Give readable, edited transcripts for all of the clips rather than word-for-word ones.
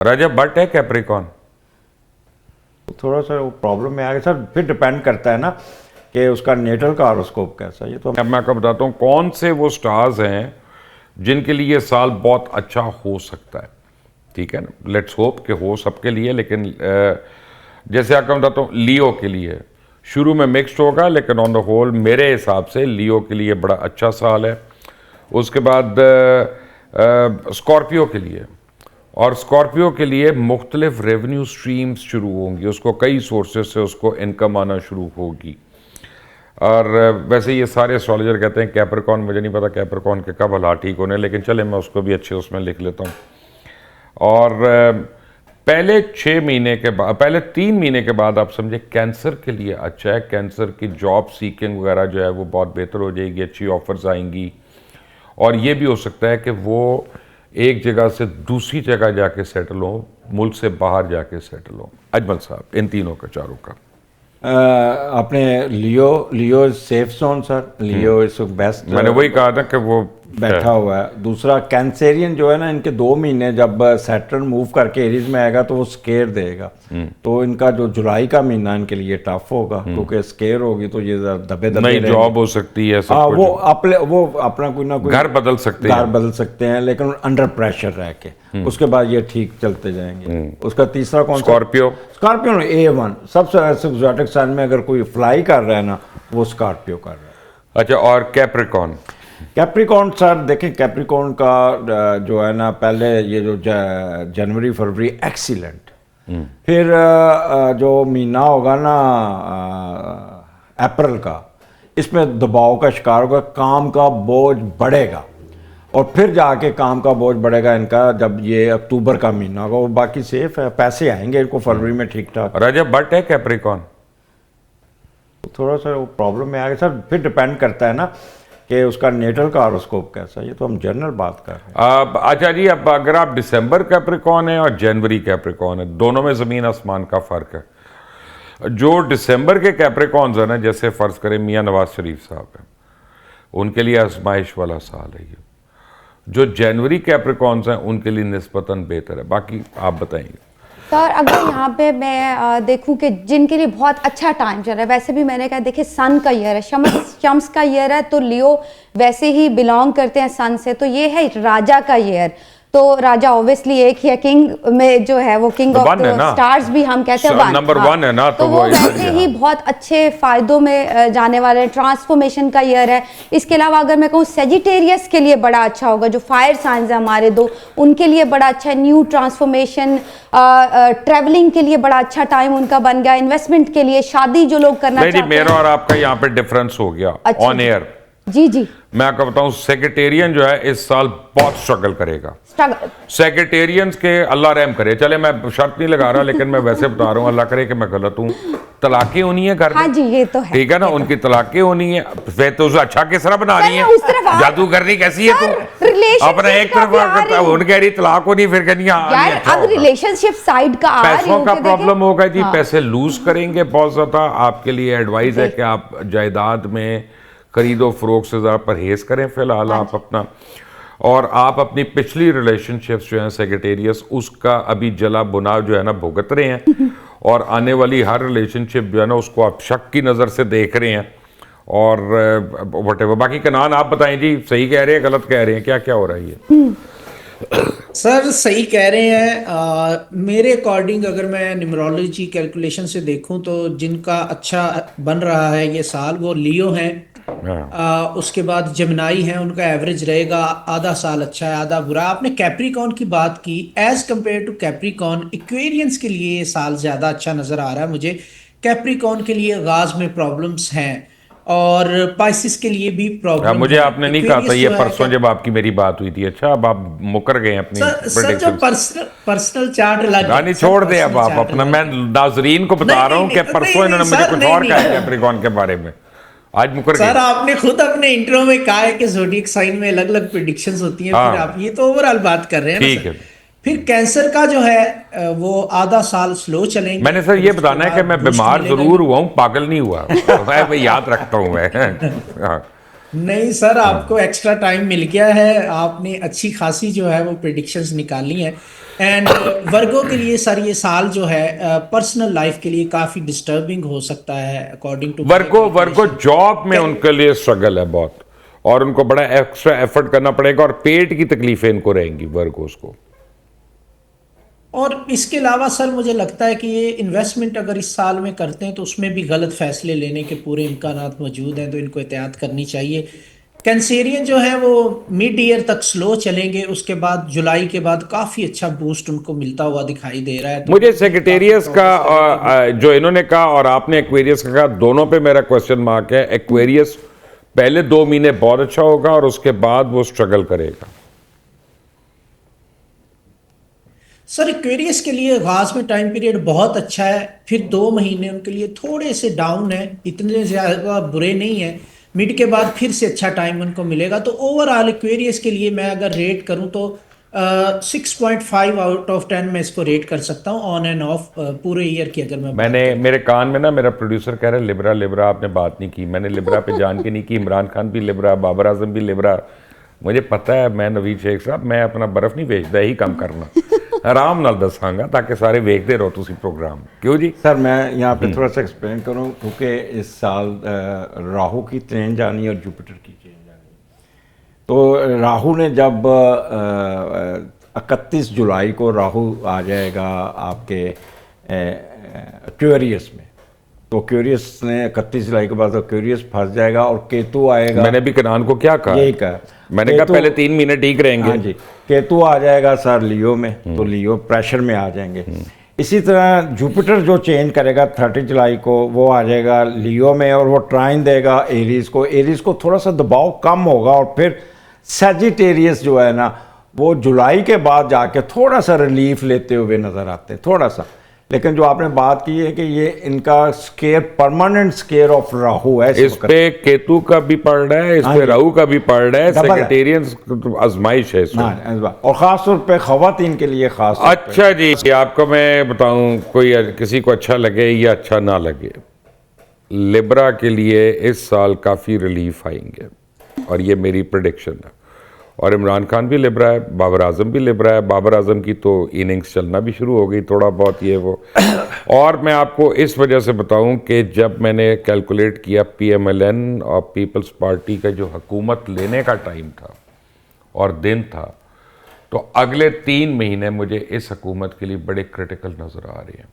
रजब भट्ट है कैप्रिकॉन। थोड़ा सा वो प्रॉब्लम में आ गया सर। फिर डिपेंड करता है ना कि उसका नेटल का हॉरोस्कोप कैसा है। ये तो अब मैं आपको बताता हूँ कौन से वो स्टार्स हैं जिनके लिए ये साल बहुत अच्छा हो सकता है। ठीक है ना, लेट्स होप कि हो सबके लिए, लेकिन जैसे आपको बताता हूँ लियो के लिए शुरू में मिक्स्ड होगा, लेकिन ऑन द होल मेरे हिसाब से लियो के लिए बड़ा अच्छा साल है। उसके बाद स्कॉर्पियो के लिए, और स्कॉर्पियो के लिए मुख्तलिफ रेवेन्यू स्ट्रीम्स शुरू होंगी, उसको कई सोर्सेज से उसको इनकम आना शुरू होगी। और वैसे ये सारे एस्ट्रोलॉजर कहते हैं कैप्रिकॉन, मुझे नहीं पता कैप्रिकॉन के कब हालात ठीक होने, लेकिन चले मैं उसको भी अच्छे उसमें लिख लेता हूँ। और पहले 6 महीने के बाद, पहले 3 महीने के बाद आप समझे कैंसर के लिए अच्छा है। कैंसर की जॉब सीकिंग वगैरह जो है वो बहुत बेहतर हो जाएगी, अच्छी ऑफर्स आएंगी। और ये भी हो सकता है कि वो एक जगह से दूसरी जगह जाके सेटल हो, मुल्क से बाहर जाके सेटल हो। अजमल साहब इन तीनों का, चारों का आपने Leo safe zone sir. Leo is best. मैंने वही कहा था कि वो बैठा हुआ है। दूसरा कैंसेरियन जो है ना, इनके 2 महीने जब सैटर्न मूव करके एरीज में आएगा तो वो स्केयर देगा। तो इनका जो जुलाई का महीना इनके लिए टफ होगा, क्योंकि स्केयर होगी तो ये दबे दबे नई जॉब हो सकती है, सब हाँ, कुछ। वो अपना कोई ना कोई घर बदल सकते हैं, घर बदल सकते हैं, लेकिन अंडर प्रेशर रह के उसके बाद ये ठीक चलते जाएंगे। उसका तीसरा कौन सा? स्कॉर्पियो। स्कॉर्पियो A1 सबसे एक्सोटिक साइन में अगर कोई फ्लाई कर रहा है ना, वो स्कॉर्पियो कर रहा है। अच्छा, और कैप्रिकॉन? कैप्रिकॉन सर देखें, कैप्रिकॉन का जो है ना, पहले ये जो जनवरी फरवरी एक्सीलेंट, फिर जो महीना होगा ना अप्रैल का, इसमें दबाव का शिकार होगा, काम का बोझ बढ़ेगा। और फिर जाके काम का बोझ बढ़ेगा इनका जब ये अक्टूबर का महीना होगा। वो बाकी सेफ है, पैसे आएंगे इनको फरवरी में ठीक ठाक। रजब भट्ट है कैप्रिकॉन। थोड़ा सा वो प्रॉब्लम में आ गया सर। फिर डिपेंड करता है ना कि उसका नेटल का हॉरोस्कोप कैसा है। ये तो हम जनरल बात कर रहे हैं। अब अच्छा जी, अब अगर आप दिसंबर कैप्रिकॉन है और जनवरी कैप्रिकॉन है, दोनों में ज़मीन आसमान का फ़र्क है। जो दिसंबर के कैप्रिकॉन्स है ना, जैसे फ़र्ज़ करें मियाँ नवाज शरीफ साहब हैं, उनके लिए आजमाइश वाला साल है ये। जो जनवरी कैप्रिकॉन्स हैं उनके लिए निस्बतन बेहतर है। बाकी आप बताएंगे सर। अगर यहाँ पे मैं देखूं कि जिनके लिए बहुत अच्छा टाइम चल रहा है, वैसे भी मैंने कहा देखिए सन का ईयर है, शम्स का ईयर है, तो लियो वैसे ही बिलोंग करते हैं सन से, तो ये है राजा का ईयर। तो राजा ऑब्वियसली एक ही है, किंग में जो है वो किंग ऑफ स्टार्स भी हम कहते हैं, नंबर 1 है ना, तो वो वैसे ही बहुत अच्छे फायदों में जाने वाले, ट्रांसफॉर्मेशन का ईयर है। इसके अलावा अगर मैं कहूँ सेजिटेरियस के लिए बड़ा अच्छा होगा, जो फायर साइंस है हमारे 2, उनके लिए बड़ा अच्छा है। न्यू ट्रांसफॉर्मेशन, ट्रैवलिंग के लिए बड़ा अच्छा टाइम उनका बन गया, इन्वेस्टमेंट के लिए, शादी जो लोग करना चाहते हैं। मेरा और आपका यहाँ पे डिफरेंस हो गया ऑन एयर। जी जी, मैं आपको बताऊं, सेक्रेटेरियन जो है इस साल बहुत स्ट्रगल करेगा। सेक्रेटेरियंस के अल्लाह रहम करे। चले मैं शर्त नहीं लगा रहा, लेकिन मैं वैसे बता रहा हूँ, अल्लाह करे कि मैं गलत हूँ। तलाकें होनी है घर में। हाँ जी, ये तो है, ठीक है ना, उनकी तलाकें होनी है। वे तो उसे अच्छा किस तरह बना रही है, जादूगरनी कैसी है तू? अपना एक तरफ उन कह रही तलाक होनी, फिर कहनी अब रिलेशनशिप साइड का पैसों का प्रॉब्लम होगा जी। पैसे लूज करेंगे बहुत ज्यादा। आपके लिए एडवाइस है कि आप जायदाद में खरीदो फरोख्त से ज़रा परहेज करें फिलहाल आप अपना। और आप अपनी पिछली रिलेशनशिप्स जो हैं सेक्रेटेरियस, उसका अभी जला बुना जो है ना भुगत रहे हैं। और आने वाली हर रिलेशनशिप जो है ना उसको आप शक की नज़र से देख रहे हैं। और व्हाटएवर बाकी कनान आप बताएं जी, सही कह रहे हैं गलत कह रहे हैं, क्या क्या हो रहा है ये? सर सही कह रहे हैं। मेरे अकॉर्डिंग अगर मैं न्यूमरोलॉजी कैलकुलेशन से देखूं तो जिनका अच्छा बन रहा है ये साल, वो लियो हैं। उसके बाद जमनाई हैं, उनका एवरेज रहेगा। आधा साल अच्छा है, आधा बुरा। आपने कैप्रिकॉन की बात की, as compare to Capricorn Aquarians के लिए ये साल ज़्यादा अच्छा नज़र आ रहा है मुझे। कैप्रिकॉन के लिए आगाज में प्रॉब्लम्स हैं और पाइसिस के लिए भी प्रॉब्लम। मुझे आपने नहीं कहा था ये परसों जब आपकी मेरी बात हुई थी। अच्छा, अब आप मुकर गए अपनी सर जो पर्सनल चार्ट नहीं छोड़ दे अब आप अपना। मैं नाजरीन को बता रहा हूँ कि परसों इन्होंने मुझे कुछ और कहा कैप्रिकॉन के बारे में, आज मुकर गए। सर आपने खुद अपने इंट्रो में कहा है कि ज़ोडिएक साइन में अलग अलग प्रेडिक्शंस होती हैं। फिर आप ये तो ओवरऑल बात कर रहे हैं। ठीक है। फिर कैंसर का जो है वो आधा साल स्लो चलेंगे। मैंने सर ये बताना है कि मैं बीमार जरूर हुआ हूँ, पागल नहीं हुआ। मैं याद रखता हूँ मैं। नहीं सर, आपको एक्स्ट्रा टाइम मिल गया है, आपने अच्छी खासी जो है वो प्रिडिक्शंस निकाली हैं। एंड वर्गों के लिए सर ये साल जो है पर्सनल लाइफ के लिए काफी डिस्टर्बिंग हो सकता है अकॉर्डिंग टू वर्गो जॉब में उनके लिए स्ट्रगल है बहुत, और उनको बड़ा एक्स्ट्रा एफर्ट करना पड़ेगा, और पेट की तकलीफें इनको रहेंगी वर्गोस को। और इसके अलावा सर मुझे लगता है कि ये इन्वेस्टमेंट अगर इस साल में करते हैं तो उसमें भी गलत फैसले लेने के पूरे इम्कानात मौजूद हैं, तो इनको एहतियात करनी चाहिए। कैंसेरियन जो है वो मिड ईयर तक स्लो चलेंगे, उसके बाद जुलाई के बाद काफ़ी अच्छा बूस्ट उनको मिलता हुआ दिखाई दे रहा है। तो मुझे सेक्रेटेरियस का जो इन्होंने कहा और आपने एक्वेरियस का कहा, दोनों पे मेरा क्वेश्चन मार्क है। एक्वेरियस पहले 2 महीने बहुत अच्छा होगा और उसके बाद वो स्ट्रगल करेगा। सर एक्वेरियस के लिए आगाज में टाइम पीरियड बहुत अच्छा है, फिर 2 महीने उनके लिए थोड़े से डाउन है, इतने ज़्यादा बुरे नहीं है। मिड के बाद फिर से अच्छा टाइम उनको मिलेगा। तो ओवरऑल एक्वेरियस के लिए मैं अगर रेट करूं तो 6.5 आउट ऑफ 10 मैं इसको रेट कर सकता हूं ऑन एंड ऑफ पूरे ईयर की। अगर मैं मैंने मेरे कान में ना मेरा प्रोड्यूसर कह रहा है लिब्रा लिब्रा, आपने बात नहीं की। मैंने लिब्रा पे जान के नहीं की। इमरान खान भी लिब्रा, बाबर आजम भी लिब्रा। मुझे पता है, मैं नवीद शेख साहब, मैं अपना बर्फ नहीं बेचता, यही काम करना आराम नाल दसांगा ताकि सारे वेखते रहो तुसी प्रोग्राम। क्यों जी सर मैं यहाँ पे थोड़ा सा एक्सप्लेन करूँ, क्योंकि इस साल राहु की चेंज आनी और जुपिटर की चेंज आनी। तो राहु ने जब 31 जुलाई को राहु आ जाएगा आपके एक्वेरियस में, तो एक्वेरियस ने 31 जुलाई के बाद एक्वेरियस फंस जाएगा और केतु आएगा। मैंने भी किरान को क्या कहा, यही कहा, मैंने कहा पहले 3 महीने ठीक रहेंगे। हाँ जी, केतु आ जाएगा सर लियो में, तो लियो प्रेशर में आ जाएंगे। इसी तरह जुपिटर जो चेंज करेगा 30 जुलाई को, वो आ जाएगा लियो में और वो ट्राइन देगा एरीज को। एरीज को थोड़ा सा दबाव कम होगा और फिर सैजिटेरियस जो है ना, वो जुलाई के बाद जाके थोड़ा सा रिलीफ लेते हुए नजर आते हैं, थोड़ा सा। लेकिन जो आपने बात की है कि ये इनका square, permanent square of Rahu है इस पे केतु का भी पड़ रहा है, इस पे राहु का भी पड़ रहा है। सेक्रेटेरियन आजमाइश है इसमें, और खास तौर पे खवातीन के लिए खास। अच्छा जी, आपको मैं बताऊं, कोई किसी को अच्छा लगे या अच्छा ना लगे, लिब्रा के लिए इस साल काफ़ी रिलीफ आएंगे और ये मेरी प्रेडिक्शन है। और इमरान खान भी लिब्रा है, बाबर आजम भी लिब्रा है। बाबर आजम की तो इनिंग्स चलना भी शुरू हो गई थोड़ा बहुत, ये वो। और मैं आपको इस वजह से बताऊं कि जब मैंने कैलकुलेट किया PMLN और पीपल्स पार्टी का जो हुकूमत लेने का टाइम था और दिन था, तो अगले 3 महीने मुझे इस हुकूमत के लिए बड़े क्रिटिकल नज़र आ रहे हैं।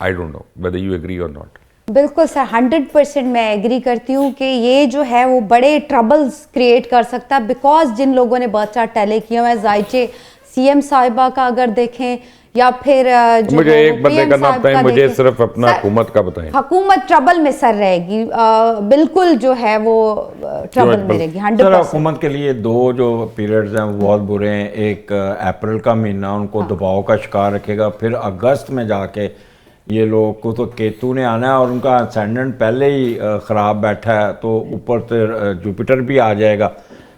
I don't know whether you agree और नॉट। बिल्कुल सर, 100% मैं एग्री करती हूँ कि ये जो है वो बड़े ट्रबल्स क्रिएट कर सकता है, बिकॉज जिन लोगों ने बहुत सारा टैले किया हुआ है, जायचे CM साहिबा का अगर देखें, या फिर जो मुझे एक बंदे का नाम बताएं, मुझे सिर्फ अपना हुकूमत का बताएं। हुकूमत ट्रबल में सर रहेगी, बिल्कुल जो है वो ट्रबल में रहेगी 100%। हुकूमत के लिए 2 जो पीरियड्स हैं वो बहुत बुरे हैं। एक अप्रैल का महीना उनको दबाव का शिकार रखेगा, फिर अगस्त में जाके ये लोग को तो केतु ने आना है और उनका असेंडेंट पहले ही ख़राब बैठा है, तो ऊपर से जुपिटर भी आ जाएगा।